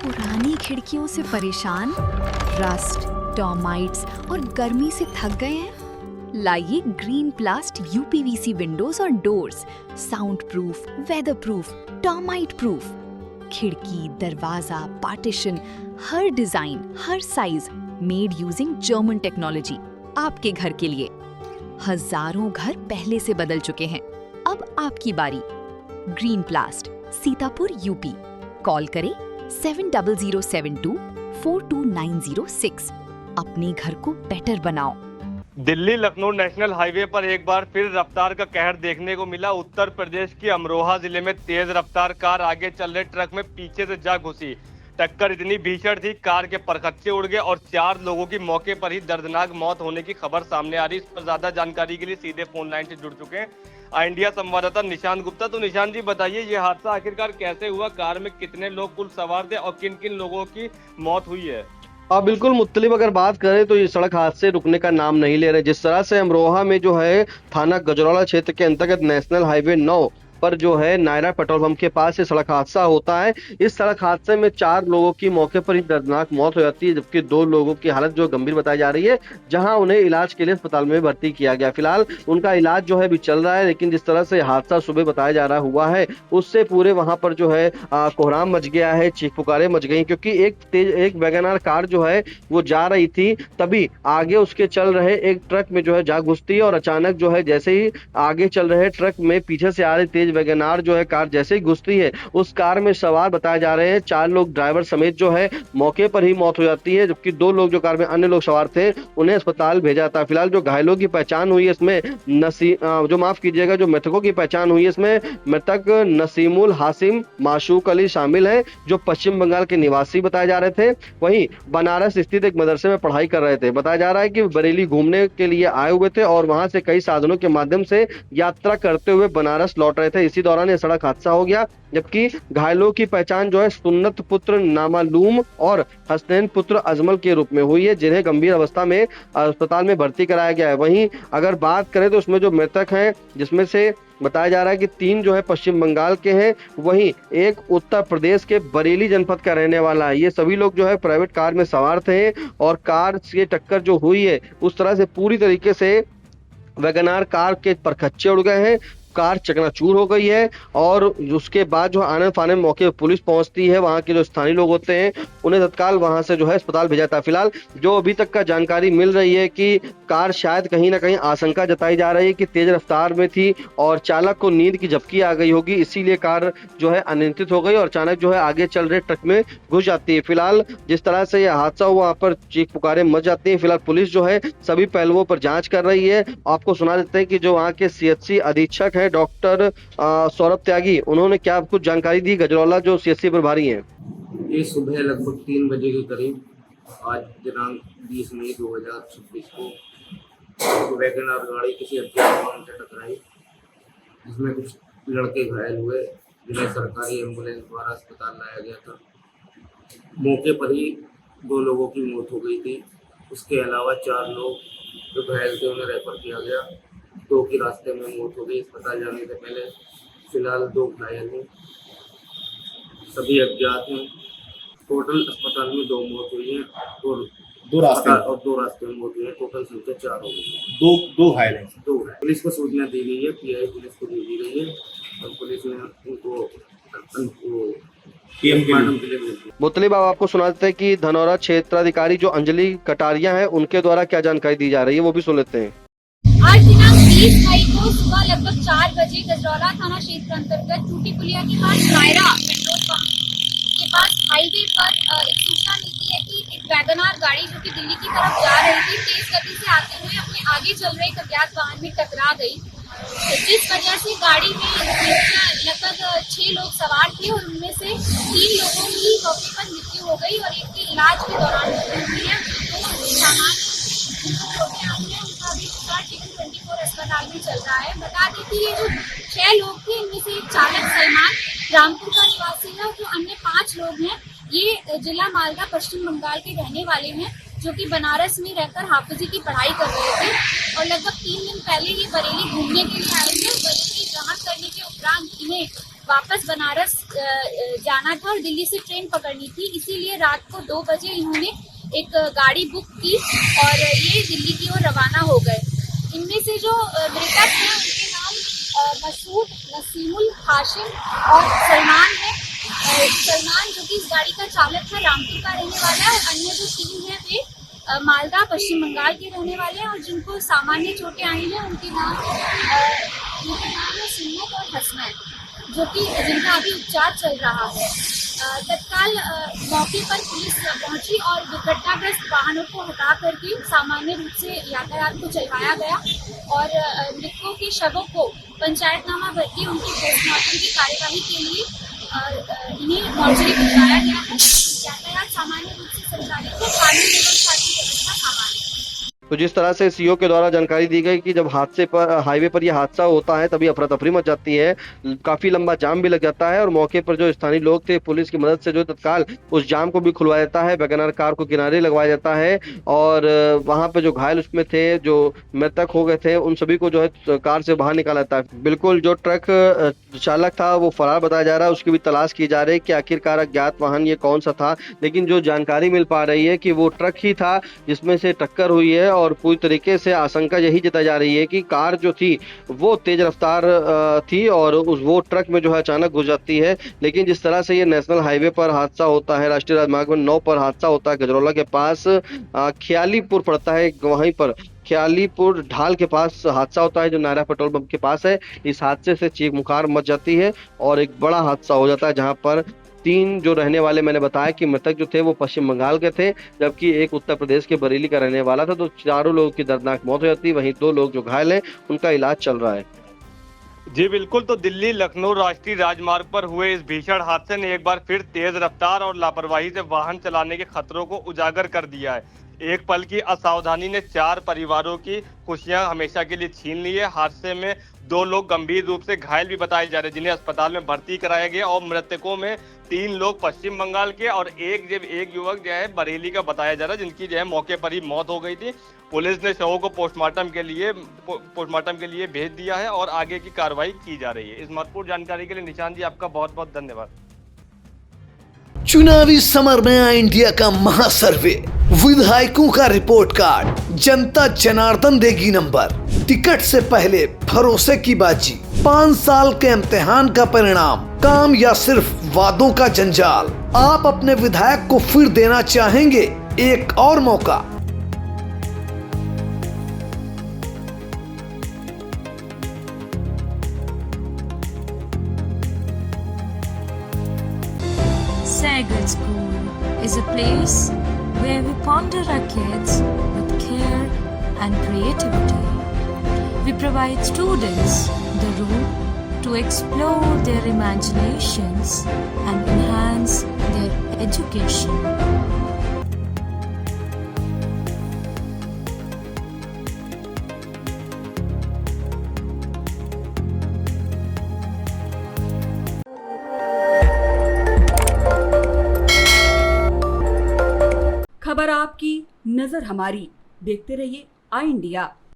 पुरानी खिड़कियों से परेशान, रस्ट, टर्माइट्स और गर्मी से थक गए हैं? लाइए ग्रीन प्लास्ट यूपीवीसी विंडोज और doors, sound proof, weather proof, termite proof. खिड़की, दरवाजा, पार्टीशन, हर डिजाइन, हर size, made using German technology, आपके घर के लिए। हजारों घर पहले से बदल चुके हैं, अब आपकी बारी। Green प्लास्ट, Sitapur, UP. कॉल करें 7072422906। अपने घर को बेटर बनाओ। दिल्ली लखनऊ नेशनल हाईवे पर एक बार फिर रफ्तार का कहर देखने को मिला। उत्तर प्रदेश के अमरोहा जिले में तेज रफ्तार कार आगे चल रहे ट्रक में पीछे से जा घुसी। टक्कर इतनी भीषण थी, कार के परखच्चे उड़ गए और 4 लोगों की मौके पर ही दर्दनाक मौत होने की खबर सामने आ रही। इस पर ज्यादा जानकारी के लिए सीधे फोन लाइन से जुड़ चुके हैं इंडिया संवाददाता निशांत गुप्ता। तो निशांत जी बताइए, ये हादसा आखिरकार कैसे हुआ? कार में कितने लोग कुल सवार थे और किन किन लोगों की मौत हुई है? बिल्कुल मुत्तलिब अगर बात करें तो ये सड़क हादसे रुकने का नाम नहीं ले रहे। जिस तरह से अमरोहा में जो है थाना गजरौला क्षेत्र के अंतर्गत नेशनल हाईवे 9 पर जो है नायरा पेट्रोल पंप के पास ये सड़क हादसा होता है। इस सड़क हादसे में 4 लोगों की मौके पर ही दर्दनाक मौत हो जाती है, जबकि 2 लोगों की हालत जो गंभीर बताई जा रही है, जहां उन्हें इलाज के लिए अस्पताल में भर्ती किया गया। फिलहाल उनका इलाज जो है अभी चल रहा है, लेकिन जिस तरह से हादसा सुबह बताया जा रहा हुआ है, उससे पूरे वहां पर जो है कोहराम मच गया है, चीख पुकारें मच गई, क्योंकि एक वैगनआर कार जो है वो जा रही थी, तभी आगे उसके चल रहे एक ट्रक में जो है जा घुसती है और अचानक जो है जैसे ही आगे चल रहे ट्रक में पीछे से आ रही तेज वैगनआर जो है कार जैसे ही घुसती है, उस कार में सवार बताए जा रहे हैं 4 लोग ड्राइवर समेत जो है मौके पर ही मौत हो जाती है, जबकि 2 लोग जो कार में अन्य लोग सवार थे उन्हें अस्पताल भेजा था। फिलहाल जो घायलों की पहचान हुई है इसमें जो मृतकों की पहचान हुई है इसमें मृतक नसीमुल हासिम माशूक अली शामिल है, जो पश्चिम बंगाल के निवासी बताए जा रहे थे। वहीं बनारस स्थित एक मदरसे में पढ़ाई कर रहे थे। बताया जा रहा है कि बरेली घूमने के लिए आए हुए थे और वहां से कई साधनों के माध्यम से यात्रा करते हुए बनारस लौट रहे थे। इसी दौरान सड़क हादसा हो गया, जबकि घायलों की पहचान जो है सुन्नत पुत्र नामालूम और हसनैन पुत्र अजमल के रूप में हुई है, जिन्हें गंभीर अवस्था में अस्पताल में भर्ती कराया गया है। वहीं अगर बात करें तो उसमें जो मृतक हैं, जिसमें से बताया जा रहा है कि 3 जो है पश्चिम बंगाल के हैं, वहीं एक उत्तर प्रदेश के बरेली जनपद का रहने वाला है। ये सभी लोग जो है प्राइवेट कार में सवार थे और कार से टक्कर जो हुई है उस तरह से पूरी तरीके से वैगनआर कार के परखच्चे उड़ गए हैं, कार चकनाचूर हो गई है और उसके बाद जो आने फाने मौके पर पुलिस पहुंचती है, वहां के जो स्थानीय लोग होते हैं उन्हें तत्काल वहां से जो है अस्पताल भेजा था। फिलहाल जो अभी तक का जानकारी मिल रही है कि कार शायद कहीं ना कहीं आशंका जताई जा रही है कि तेज रफ्तार में थी और चालक को नींद की झपकी आ गई होगी, इसीलिए कार जो है अनियंत्रित हो गई और अचानक जो है आगे चल रहे ट्रक में घुस जाती है। फिलहाल जिस तरह से यह हादसा हुआ, वहां पर चीख पुकारें मच जाती है। फिलहाल पुलिस जो है सभी पहलुओं पर जांच कर रही है। आपको सुना देते हैं कि जो वहाँ के सीएचसी अधीक्षक है डॉक्टर सौरभ त्यागी, उन्होंने क्या कुछ जानकारी दी, गजरौला जो सीएचसी प्रभारी हैं। ये सुबह लगभग 3 बजे के करीब आज दिनांक 20 मई 2026 को वैगनआर गाड़ी किसी अज्ञात वाहन से टकराई, जिसमें कुछ लड़के घायल हुए, जिन्हें सरकारी एम्बुलेंस द्वारा अस्पताल लाया गया था। मौके पर ही 2 लोगों की मौत हो गई थी। उसके अलावा 4 लोग जो घायल थे उन्हें रेफर किया गया, 2 की रास्ते में मौत हो गई अस्पताल जाने से पहले। फिलहाल 2 घायल हैं, सभी अज्ञात हैं। टोटल अस्पताल में 2 मौत हुई है और 2 रास्ते में मौत हुई है। टोटल संख्या 4 हो गई। 2 घायल हैं। 2 घायल। पुलिस को सूचना दी गई है, पीआई पुलिस को दी गई है और पुलिस ने उनको मुतलिब आपको सुना देते हैं कि धनौरा क्षेत्राधिकारी जो अंजलि कटारिया हैं, उनके द्वारा क्या जानकारी दी जा रही है वो भी सुन लेते हैं। आज दिनांक 20 मई को सुबह लगभग 4 बजे गजरौला थाना क्षेत्र अंतर्गत टूटी पुलिया के पास नायरा पेट्रोल पंप के पास हाईवे पर एक सूचना मिलती है कि एक वैगनआर गाड़ी जो कि दिल्ली की तरफ जा रही थी, तेज गति से आते हुए अपने आगे चल रहे एक अज्ञात वाहन में टकरा गई, जिस वजह से गाड़ी में लगभग 6 लोग सवार थे और उनमें से 3 लोगों की मौके पर मृत्यु हो गई और एक की इलाज के दौरान मृत्यु हुई है। सामान उनका भी 24 अस्पताल में चल रहा है। बता दें कि ये जो 6 लोग थे, इनमें से एक चालक सलमान रामपुर का निवासी है और जो अन्य 5 लोग हैं ये जिला मालदा पश्चिम बंगाल के रहने वाले हैं, जो कि बनारस में रहकर हाफिजी की पढ़ाई कर रहे थे और लगभग 3 दिन पहले ये बरेली घूमने के लिए आए थे। बरेली ग्रहण करने के उपरांत इन्हें वापस बनारस जाना था और दिल्ली से ट्रेन पकड़नी थी, इसीलिए रात को 2 बजे इन्होंने एक गाड़ी बुक की और ये दिल्ली की ओर रवाना हो गए। इनमें से जो मृतक हैं उनके नाम मसूद, नसीमुल, हाशिम और सलमान है। सलमान जो कि इस गाड़ी का चालक है रामपुर का रहने वाला है, और अन्य जो 3 हैं वे मालदा पश्चिम बंगाल के रहने वाले हैं और जिनको सामान्य चोटें आई हैं उनके नाम है सुन्नत और हसनैन, जो कि जिनका अभी उपचार चल रहा है। तत्काल मौके पर पुलिस पहुंची और दुर्घटनाग्रस्त वाहनों को हटा करके सामान्य रूप से यातायात को चलवाया गया और मृतकों के शवों को पंचायतनामा भर के उनकी पोस्टमार्टम की कार्यवाही के लिए इन्हें मॉर्चरी भिजवाया गया है। यातायात सामान्य रूप से संचालित है, कानून व्यवस्था की व्यवस्था सामान्य। तो जिस तरह से सीओ के द्वारा जानकारी दी गई कि जब हाईवे पर यह हादसा होता है तभी अफरा तफरी मच जाती है, काफी लंबा जाम भी लग जाता है और मौके पर जो स्थानीय लोग थे पुलिस की मदद से जो तत्काल उस जाम को भी खुलवाया जाता है, वैगनआर कार को किनारे लगवाया जाता है और वहां पे जो घायल उसमें थे, जो मृतक हो गए थे, उन सभी को जो है कार से बाहर निकाला जाता है। बिल्कुल जो ट्रक चालक था वो फरार बताया जा रहा है, उसकी भी तलाश की जा रही है कि आखिरकार अज्ञात वाहन ये कौन सा था, लेकिन जो जानकारी मिल पा रही है कि वो ट्रक ही था जिसमें से टक्कर हुई है और पूरी तरीके से आशंका यही जताई जा रही है कि कार जो थी वो तेज रफ्तार थी और वो ट्रक में जो है अचानक घुस जाती है। लेकिन जिस तरह से ये नेशनल हाईवे पर हादसा होता है, राष्ट्रीय राजमार्ग 9 पर हादसा होता है, गजरौला के पास ख्यालीपुर पड़ता है, वहीं पर ख्यालीपुर ढाल के पास हादसा होता है जो नायरा पेट्रोल पंप के पास है। इस हादसे से चीख मुखार मच जाती है और एक बड़ा हादसा हो जाता है जहां पर 3 जो रहने वाले, मैंने बताया कि मृतक जो थे वो पश्चिम बंगाल के थे जबकि एक उत्तर प्रदेश के बरेली का रहने वाला था। तो 4 लोगों की दर्दनाक मौत हो जाती है, वहीं 2 लोग जो घायल हैं उनका इलाज चल रहा है। जी बिल्कुल, तो दिल्ली लखनऊ राष्ट्रीय राजमार्ग पर हुए इस भीषण हादसे ने एक बार फिर तेज रफ्तार और लापरवाही से वाहन चलाने के खतरों को उजागर कर दिया है। एक पल की असावधानी ने 4 परिवारों की खुशियां हमेशा के लिए छीन ली है। हादसे में 2 लोग गंभीर रूप से घायल भी बताए जा रहे हैं जिन्हें अस्पताल में भर्ती कराया गया और मृतकों में 3 लोग पश्चिम बंगाल के और एक युवक जो है बरेली का बताया जा रहा है जिनकी जो है मौके पर ही मौत हो गई थी। पुलिस ने शवों को पोस्टमार्टम के लिए भेज दिया है और आगे की कार्रवाई की जा रही है। इस महत्वपूर्ण जानकारी के लिए निशान जी आपका बहुत बहुत धन्यवाद। चुनावी समर नया इंडिया का महासर्वे, विधायकों का रिपोर्ट कार्ड, जनता जनार्दन देगी नंबर, टिकट से पहले भरोसे की बाजी, 5 साल के इम्तिहान का परिणाम, काम या सिर्फ वादों का जंजाल। आप अपने विधायक को फिर देना चाहेंगे एक और मौका? Sagal School is a place where we ponder our kids with care and creativity. We provide students the room to explore their imaginations and enhance their education. खबर आपकी, नजर हमारी। देखते रहिए आई इंडिया।